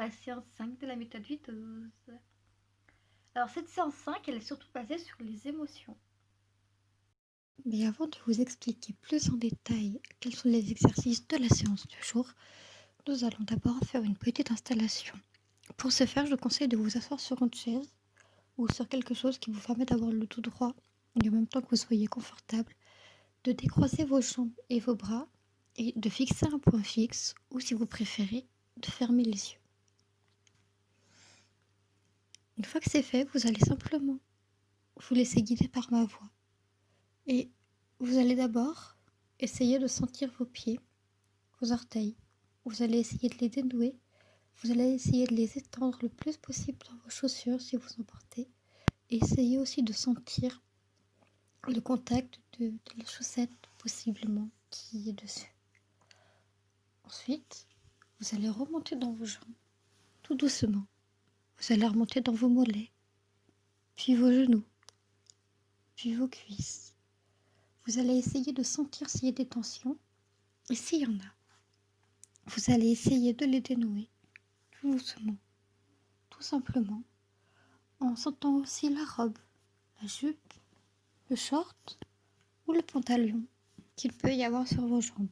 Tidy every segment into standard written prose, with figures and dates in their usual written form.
la séance 5 de la méthode Viteuse. Alors cette séance 5, elle est surtout basée sur les émotions. Mais avant de vous expliquer plus en détail quels sont les exercices de la séance du jour, nous allons d'abord faire une petite installation. Pour ce faire, je vous conseille de vous asseoir sur une chaise ou sur quelque chose qui vous permet d'avoir le dos droit et en même temps que vous soyez confortable, de décroiser vos jambes et vos bras et de fixer un point fixe ou si vous préférez, de fermer les yeux. Une fois que c'est fait, vous allez simplement vous laisser guider par ma voix. Et vous allez d'abord essayer de sentir vos pieds, vos orteils. Vous allez essayer de les dénouer. Vous allez essayer de les étendre le plus possible dans vos chaussures si vous en portez. Et essayez aussi de sentir le contact de la chaussette possiblement qui est dessus. Ensuite, vous allez remonter dans vos jambes, tout doucement. Vous allez remonter dans vos mollets, puis vos genoux, puis vos cuisses. Vous allez essayer de sentir s'il y a des tensions. Et s'il y en a, vous allez essayer de les dénouer tout doucement, tout simplement, en sentant aussi la robe, la jupe, le short ou le pantalon qu'il peut y avoir sur vos jambes.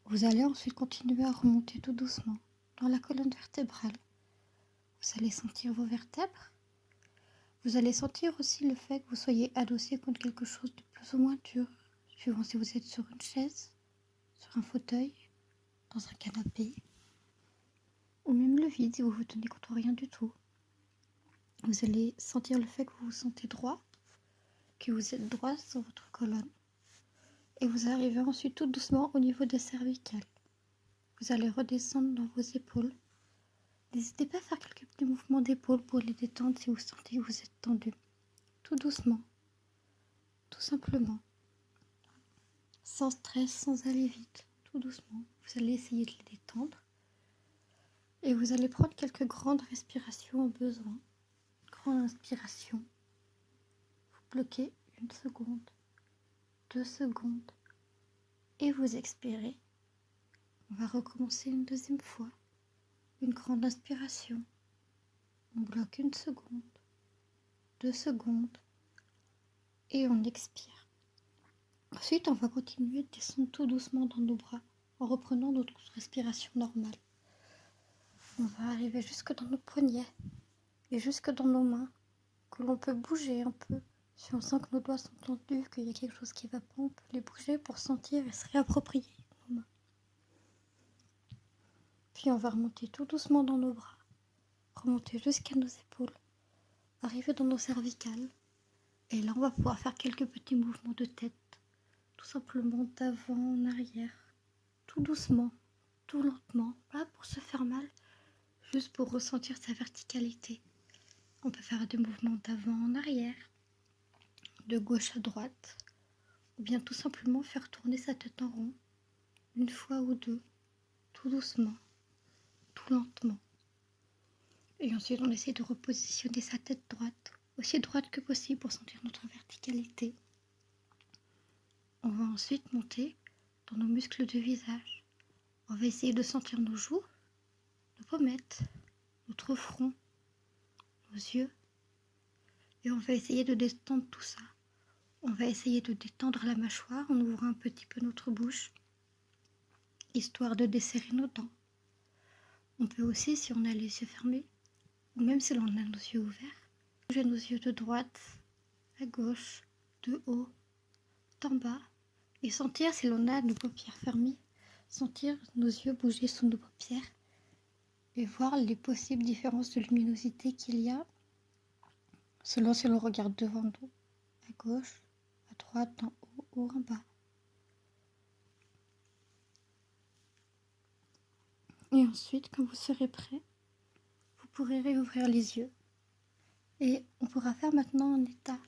Vous allez ensuite continuer à remonter tout doucement dans la colonne vertébrale. Vous allez sentir vos vertèbres. Vous allez sentir aussi le fait que vous soyez adossé contre quelque chose de plus ou moins dur, suivant si vous êtes sur une chaise, sur un fauteuil, dans un canapé, ou même le vide si vous vous tenez contre rien du tout. Vous allez sentir le fait que vous vous sentez droit, que vous êtes droit sur votre colonne. Et vous arrivez ensuite tout doucement au niveau des cervicales. Vous allez redescendre dans vos épaules. N'hésitez pas à faire quelques petits mouvements d'épaules pour les détendre si vous sentez que vous êtes tendu. Tout doucement, tout simplement. Sans stress, sans aller vite, tout doucement. Vous allez essayer de les détendre. Et vous allez prendre quelques grandes respirations au besoin. Grande inspiration. Vous bloquez 1 seconde, 2 secondes. Et vous expirez. On va recommencer une deuxième fois. Une grande inspiration. On bloque 1 seconde, 2 secondes. Et on expire. Ensuite, on va continuer de descendre tout doucement dans nos bras en reprenant notre respiration normale. On va arriver jusque dans nos poignets et jusque dans nos mains, que l'on peut bouger un peu. Si on sent que nos doigts sont tendus, qu'il y a quelque chose qui va pas, on peut les bouger pour sentir et se réapproprier nos mains. Puis on va remonter tout doucement dans nos bras, remonter jusqu'à nos épaules, arriver dans nos cervicales. Et là, on va pouvoir faire quelques petits mouvements de tête, tout simplement d'avant en arrière, tout doucement, tout lentement, pas pour se faire mal, juste pour ressentir sa verticalité. On peut faire des mouvements d'avant en arrière, de gauche à droite, ou bien tout simplement faire tourner sa tête en rond, 1 fois ou 2, tout doucement, tout lentement. Et ensuite, on essaie de repositionner sa tête droite, aussi droite que possible pour sentir notre verticalité. On va ensuite monter dans nos muscles de visage. On va essayer de sentir nos joues, nos pommettes, notre front, nos yeux. Et on va essayer de détendre tout ça. On va essayer de détendre la mâchoire en ouvrant un petit peu notre bouche, histoire de desserrer nos dents. On peut aussi, si on a les yeux fermés, ou même si l'on a nos yeux ouverts, bouger nos yeux de droite à gauche, de haut, d'en bas, et sentir si l'on a nos paupières fermées, sentir nos yeux bouger sous nos paupières, et voir les possibles différences de luminosité qu'il y a selon si l'on regarde devant nous, à gauche, à droite, en haut ou en bas. Et ensuite, quand vous serez prêt, vous pourrez réouvrir les yeux. Et on pourra faire maintenant un état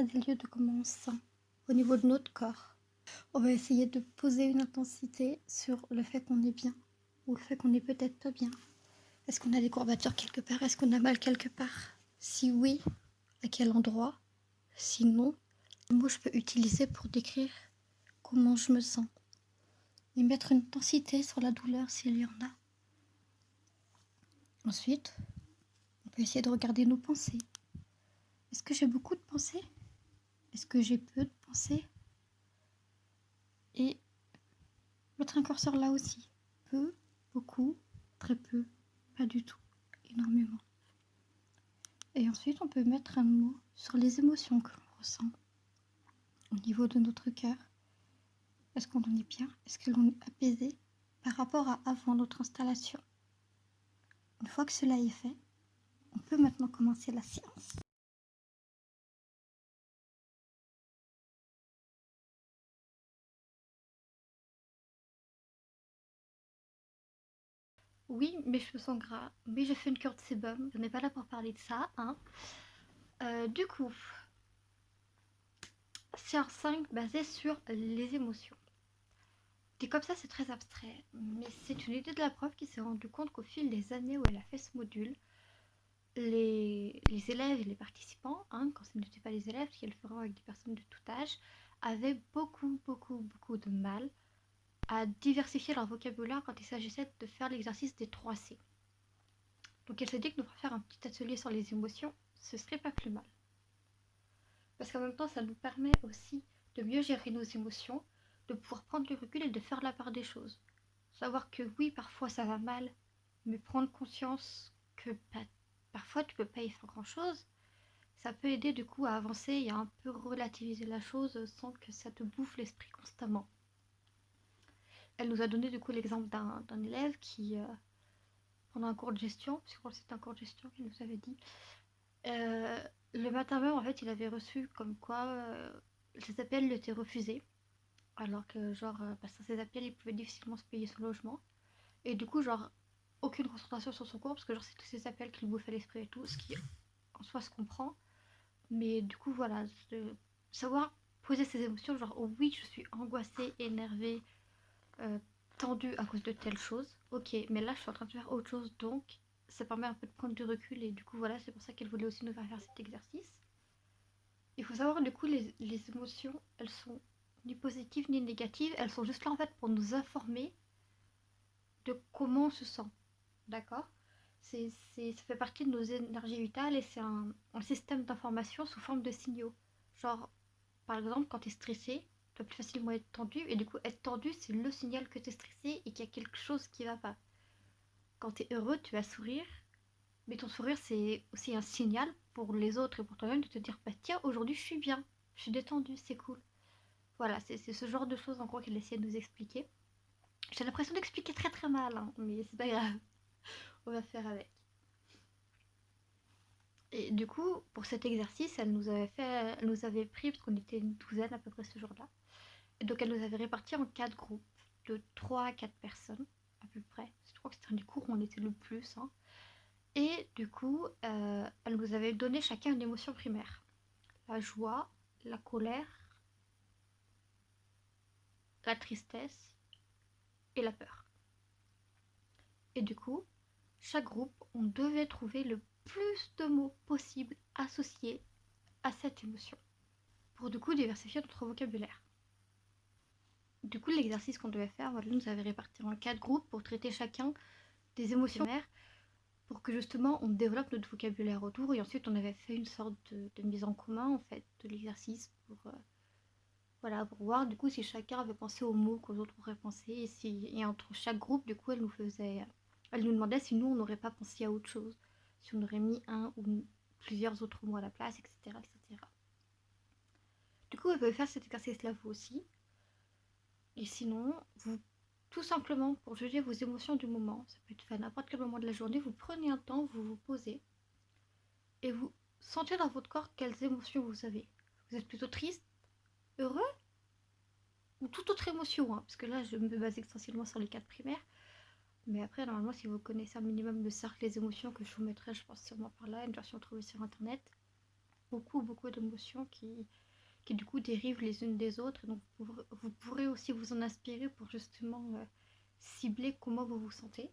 des lieux de comment on se sent au niveau de notre corps. On va essayer de poser une intensité sur le fait qu'on est bien ou le fait qu'on est peut-être pas bien. Est-ce qu'on a des courbatures quelque part? Est-ce qu'on a mal quelque part? Si oui, à quel endroit? Sinon, le mot je peux utiliser pour décrire comment je me sens. Et mettre une intensité sur la douleur s'il y en a. Ensuite, on peut essayer de regarder nos pensées. Est-ce que j'ai beaucoup de pensées? Est-ce que j'ai peu de pensées? Et mettre un curseur là aussi. Peu, beaucoup, très peu, pas du tout, énormément. Et ensuite, on peut mettre un mot sur les émotions que l'on ressent au niveau de notre cœur. Est-ce qu'on en est bien? Est-ce que l'on est apaisé par rapport à avant notre installation? Une fois que cela est fait, on peut maintenant commencer la séance. Oui, mais je me sens gras. Oui, j'ai fait une cure de sébum. On n'est pas là pour parler de ça, hein. Du coup, séance 5 basée sur les émotions. Dit comme ça, c'est très abstrait, mais c'est une idée de la prof qui s'est rendu compte qu'au fil des années où elle a fait ce module, les élèves et les participants, hein, quand ce n'étaient pas les élèves, parce qu'elle le fera avec des personnes de tout âge, avaient beaucoup de mal à diversifier leur vocabulaire quand il s'agissait de faire l'exercice des 3 C. Donc elle s'est dit que nous faire un petit atelier sur les émotions, ce serait pas plus mal. Parce qu'en même temps, ça nous permet aussi de mieux gérer nos émotions, de pouvoir prendre du recul et de faire la part des choses. Savoir que oui, parfois ça va mal, mais prendre conscience que parfois tu peux pas y faire grand-chose, ça peut aider du coup à avancer et à un peu relativiser la chose sans que ça te bouffe l'esprit constamment. Elle nous a donné du coup l'exemple d'un élève qui, pendant un cours de gestion, parce que c'était un cours de gestion qu'il nous avait dit, euh, le matin même en fait il avait reçu comme quoi ses appels lui étaient refusés, alors que genre sans ses appels il pouvait difficilement se payer son logement. Et du coup genre aucune concentration sur son cours parce que genre c'est tous ces appels qui lui bouffaient l'esprit et tout, ce qui en soi se comprend. Mais du coup voilà, savoir poser ses émotions, genre oh oui je suis angoissée, énervée, euh, tendue à cause de telle chose, ok, mais là je suis en train de faire autre chose, donc ça permet un peu de prendre du recul. Et du coup voilà, c'est pour ça qu'elle voulait aussi nous faire cet exercice. Il faut savoir du coup les émotions, elles sont ni positives ni négatives, elles sont juste là en fait pour nous informer de comment on se sent, d'accord. Ça fait partie de nos énergies vitales et c'est un système d'information sous forme de signaux. Genre, par exemple, quand tu es stressé, tu vas plus facilement être tendu et du coup, être tendu, c'est le signal que tu es stressé et qu'il y a quelque chose qui va pas. Quand tu es heureux, tu vas sourire, mais ton sourire, c'est aussi un signal pour les autres et pour toi-même de te dire, bah tiens, aujourd'hui, je suis bien, je suis détendu, c'est cool. Voilà, c'est ce genre de choses en gros qu'elle essaie de nous expliquer. J'ai l'impression d'expliquer très mal, hein, mais c'est pas grave, on va faire avec. Et du coup, pour cet exercice, elle nous avait pris, parce qu'on était une douzaine à peu près ce jour-là, et donc elle nous avait répartis en 4 groupes de 3 à 4 personnes, à peu près. Je crois que c'était un des cours où on était le plus, hein. Et du coup, elle nous avait donné chacun une émotion primaire. La joie, la colère, la tristesse et la peur. Et du coup, chaque groupe, on devait trouver le plus de mots possible associés à cette émotion pour du coup diversifier notre vocabulaire. Du coup, l'exercice qu'on devait faire, voilà, nous avait réparti en 4 groupes pour traiter chacun des émotions primaires pour que justement on développe notre vocabulaire autour. Et ensuite, on avait fait une sorte de mise en commun en fait de l'exercice pour voilà, pour voir du coup si chacun avait pensé aux mots qu'aux autres auraient pensé et entre chaque groupe, du coup, elle nous demandait si nous on n'aurait pas pensé à autre chose, si on aurait mis un ou plusieurs autres mots à la place, etc., etc. Du coup, vous pouvez faire cet exercice-là vous aussi. Et sinon, vous, tout simplement, pour juger vos émotions du moment, ça peut être fait à n'importe quel moment de la journée, vous prenez un temps, vous vous posez et vous sentez dans votre corps quelles émotions vous avez. Vous êtes plutôt triste, heureux ou toute autre émotion, hein, parce que là, je me base essentiellement sur les 4 primaires. Mais après, normalement, si vous connaissez un minimum le cercle des émotions que je vous mettrai, je pense sûrement par là, une version trouvée sur internet, beaucoup d'émotions qui du coup dérivent les unes des autres. Et donc vous pourrez aussi vous en inspirer pour justement cibler comment vous vous sentez.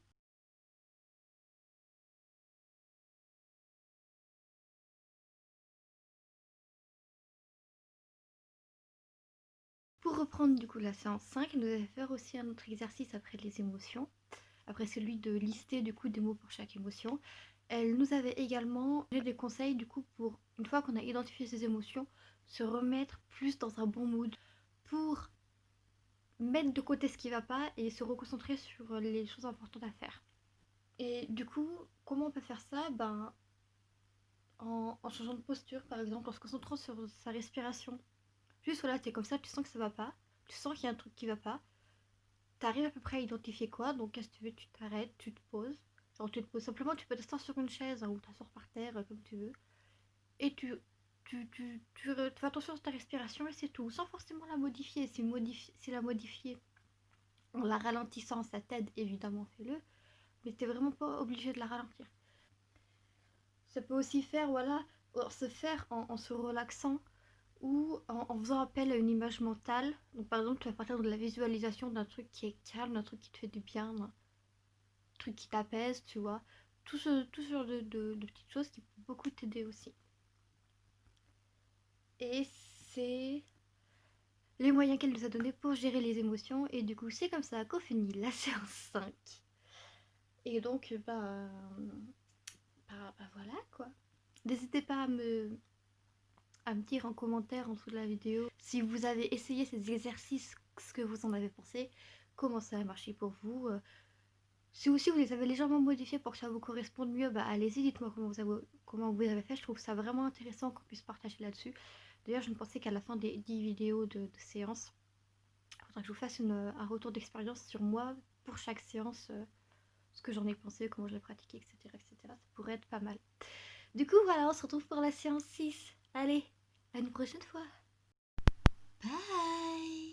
Pour reprendre du coup la séance 5, nous allons faire aussi un autre exercice après les émotions, Après, c'est lui de lister du coup des mots pour chaque émotion. Elle nous avait également donné des conseils du coup pour, une fois qu'on a identifié ces émotions, se remettre plus dans un bon mood pour mettre de côté ce qui va pas et se reconcentrer sur les choses importantes à faire. Et du coup, comment on peut faire ça? Ben, en changeant de posture, par exemple, en se concentrant sur sa respiration. Juste voilà, t'es comme ça, tu sens que ça va pas, tu sens qu'il y a un truc qui va pas, t'arrives à peu près à identifier quoi, donc qu'est-ce que tu veux, tu t'arrêtes, tu te poses. Genre, tu te poses simplement, tu peux t'asseoir sur une chaise hein, ou t'asseoir par terre, comme tu veux, et tu fais attention à ta respiration et c'est tout, sans forcément la modifier. Si la modifier en la ralentissant, ça t'aide, évidemment, fais-le, mais t'es vraiment pas obligé de la ralentir. Ça peut aussi faire, voilà, se faire en se relaxant ou en faisant appel à une image mentale. Donc par exemple, tu vas partir de la visualisation d'un truc qui est calme, d'un truc qui te fait du bien, d'un truc qui t'apaise, tu vois. Tout ce genre de petites choses qui peuvent beaucoup t'aider aussi. Et c'est les moyens qu'elle nous a donnés pour gérer les émotions. Et du coup, c'est comme ça qu'on finit la séance 5. Et donc, bah voilà quoi. N'hésitez pas à me dire en commentaire en dessous de la vidéo si vous avez essayé ces exercices, ce que vous en avez pensé, comment ça a marché pour vous. Si aussi vous les avez légèrement modifiés pour que ça vous corresponde mieux, bah allez-y, dites-moi comment vous avez fait. Je trouve ça vraiment intéressant qu'on puisse partager là-dessus. D'ailleurs, je ne pensais qu'à la fin des 10 vidéos de séance, il faudra que je vous fasse un retour d'expérience sur moi pour chaque séance, ce que j'en ai pensé, comment je l'ai pratiqué, etc., etc. Ça pourrait être pas mal. Du coup, voilà, on se retrouve pour la séance 6. Allez, à une prochaine fois. Bye.